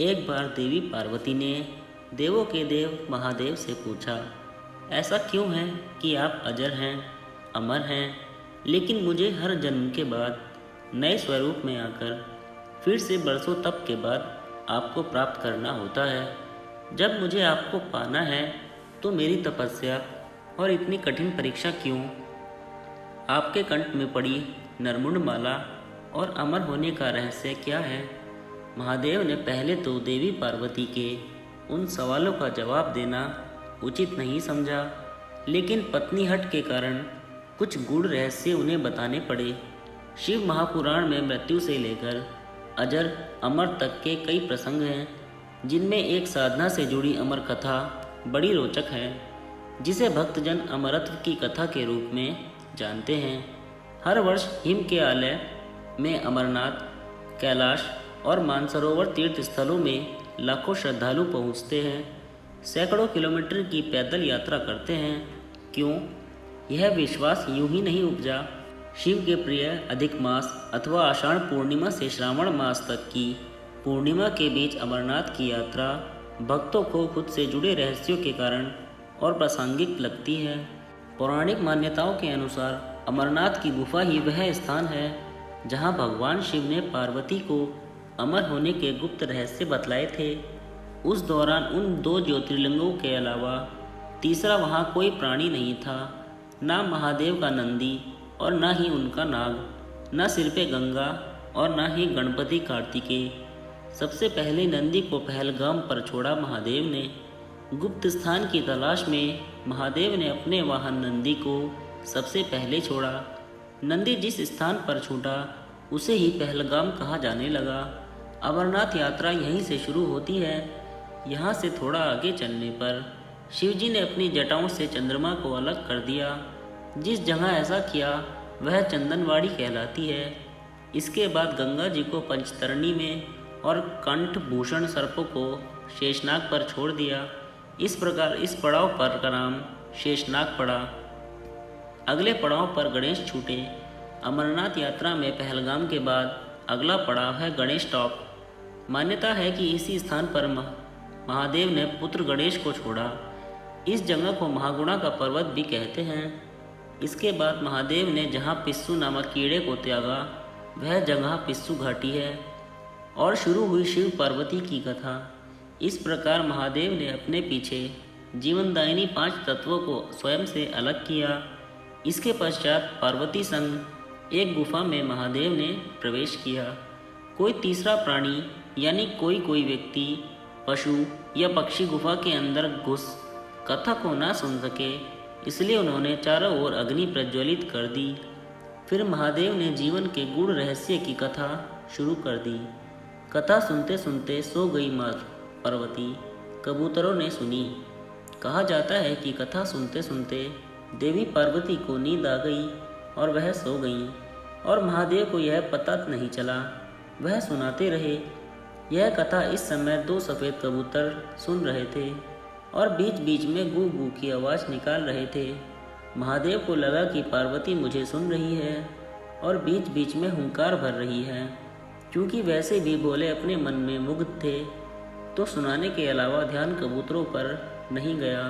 एक बार देवी पार्वती ने देवों के देव महादेव से पूछा, ऐसा क्यों है कि आप अजर हैं, अमर हैं, लेकिन मुझे हर जन्म के बाद नए स्वरूप में आकर फिर से बरसों तप के बाद आपको प्राप्त करना होता है। जब मुझे आपको पाना है तो मेरी तपस्या और इतनी कठिन परीक्षा क्यों? आपके कंठ में पड़ी नरमुंड माला और अमर होने का रहस्य क्या है? महादेव ने पहले तो देवी पार्वती के उन सवालों का जवाब देना उचित नहीं समझा, लेकिन पत्नी हट के कारण कुछ गूढ़ रहस्य उन्हें बताने पड़े। शिव महापुराण में मृत्यु से लेकर अजर अमर तक के कई प्रसंग हैं, जिनमें एक साधना से जुड़ी अमर कथा बड़ी रोचक है, जिसे भक्तजन अमरत्व की कथा के रूप में जानते हैं। हर वर्ष हिम के आलय में अमरनाथ, कैलाश और मानसरोवर तीर्थ स्थलों में लाखों श्रद्धालु पहुंचते हैं, सैकड़ों किलोमीटर की पैदल यात्रा करते हैं। क्यों? यह विश्वास यूं ही नहीं उपजा। शिव के प्रिय अधिक मास अथवा आषाढ़ पूर्णिमा से श्रावण मास तक की पूर्णिमा के बीच अमरनाथ की यात्रा भक्तों को खुद से जुड़े रहस्यों के कारण और प्रासंगिक लगती है। पौराणिक मान्यताओं के अनुसार अमरनाथ की गुफा ही वह स्थान है जहां भगवान शिव ने पार्वती को अमर होने के गुप्त रहस्य बतलाए थे। उस दौरान उन दो ज्योतिर्लिंगों के अलावा तीसरा वहां कोई प्राणी नहीं था, ना महादेव का नंदी और न ही उनका नाग, न सिर पे गंगा और न ही गणपति कार्तिकेय। सबसे पहले नंदी को पहलगाम पर छोड़ा महादेव ने। गुप्त स्थान की तलाश में महादेव ने अपने वाहन नंदी को सबसे पहले छोड़ा। नंदी जिस स्थान पर छूटा उसे ही पहलगाम कहा जाने लगा। अमरनाथ यात्रा यहीं से शुरू होती है। यहाँ से थोड़ा आगे चलने पर शिवजी ने अपनी जटाओं से चंद्रमा को अलग कर दिया। जिस जगह ऐसा किया वह चंदनवाड़ी कहलाती है। इसके बाद गंगा जी को पंचतरणी में और कंठभूषण सर्पों को शेषनाग पर छोड़ दिया। इस प्रकार इस पड़ाव पर का नाम शेषनाग पड़ा। अगले पड़ाव पर गणेश छूटे। अमरनाथ यात्रा में पहलगाम के बाद अगला पड़ाव है गणेश टॉप। मान्यता है कि इसी स्थान पर महादेव ने पुत्र गणेश को छोड़ा। इस जगह को महागुणा का पर्वत भी कहते हैं। इसके बाद महादेव ने जहाँ पिस्सू नामक कीड़े को त्यागा वह जगह पिस्सू घाटी है और शुरू हुई शिव पार्वती की कथा। इस प्रकार महादेव ने अपने पीछे जीवनदायिनी 5 तत्वों को स्वयं से अलग किया। इसके पश्चात पार्वती संग एक गुफा में महादेव ने प्रवेश किया। कोई तीसरा प्राणी यानी कोई व्यक्ति, पशु या पक्षी गुफा के अंदर घुस कथा को ना सुन सके, इसलिए उन्होंने चारों ओर अग्नि प्रज्वलित कर दी। फिर महादेव ने जीवन के गूढ़ रहस्य की कथा शुरू कर दी। कथा सुनते सुनते सो गई माँ पार्वती। कबूतरों ने सुनी। कहा जाता है कि कथा सुनते सुनते देवी पार्वती को नींद आ गई और वह सो गईं और महादेव को यह पता नहीं चला। वह सुनाते रहे। यह कथा इस समय 2 सफ़ेद कबूतर सुन रहे थे और बीच बीच में गू गू की आवाज़ निकाल रहे थे। महादेव को लगा कि पार्वती मुझे सुन रही है और बीच बीच में हुंकार भर रही है। क्योंकि वैसे भी बोले अपने मन में मुग्ध थे, तो सुनाने के अलावा ध्यान कबूतरों पर नहीं गया।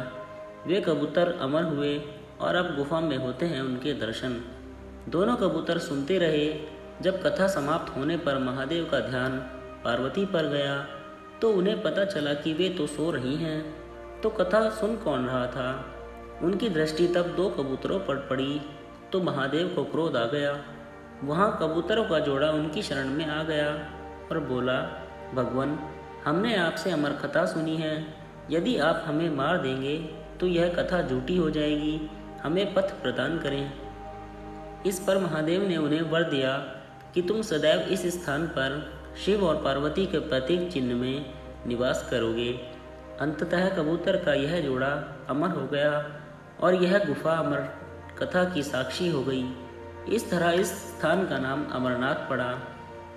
वे कबूतर अमर हुए और अब गुफा में होते हैं उनके दर्शन। दोनों कबूतर सुनते रहे। जब कथा समाप्त होने पर महादेव का ध्यान पार्वती पर गया तो उन्हें पता चला कि वे तो सो रही हैं, तो कथा सुन कौन रहा था। उनकी दृष्टि तब 2 कबूतरों पर पड़ी तो महादेव को क्रोध आ गया। वहाँ कबूतरों का जोड़ा उनकी शरण में आ गया और बोला, भगवान, हमने आपसे अमर कथा सुनी है। यदि आप हमें मार देंगे तो यह कथा झूठी हो जाएगी। हमें पथ प्रदान करें। इस पर महादेव ने उन्हें वर दिया कि तुम सदैव इस स्थान पर शिव और पार्वती के प्रतीक चिन्ह में निवास करोगे। अंततः कबूतर का यह जोड़ा अमर हो गया और यह गुफा अमर कथा की साक्षी हो गई। इस तरह इस स्थान का नाम अमरनाथ पड़ा।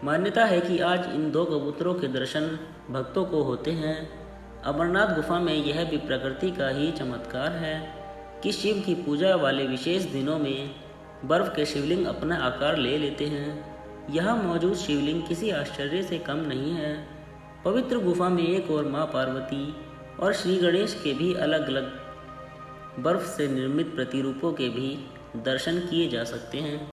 मान्यता है कि आज इन 2 कबूतरों के दर्शन भक्तों को होते हैं। अमरनाथ गुफा में यह भी प्रकृति का ही चमत्कार है कि शिव की पूजा वाले विशेष दिनों में बर्फ के शिवलिंग अपना आकार ले लेते हैं। यहाँ मौजूद शिवलिंग किसी आश्चर्य से कम नहीं है। पवित्र गुफा में एक और माँ पार्वती और श्री गणेश के भी अलग अलग बर्फ से निर्मित प्रतिरूपों के भी दर्शन किए जा सकते हैं।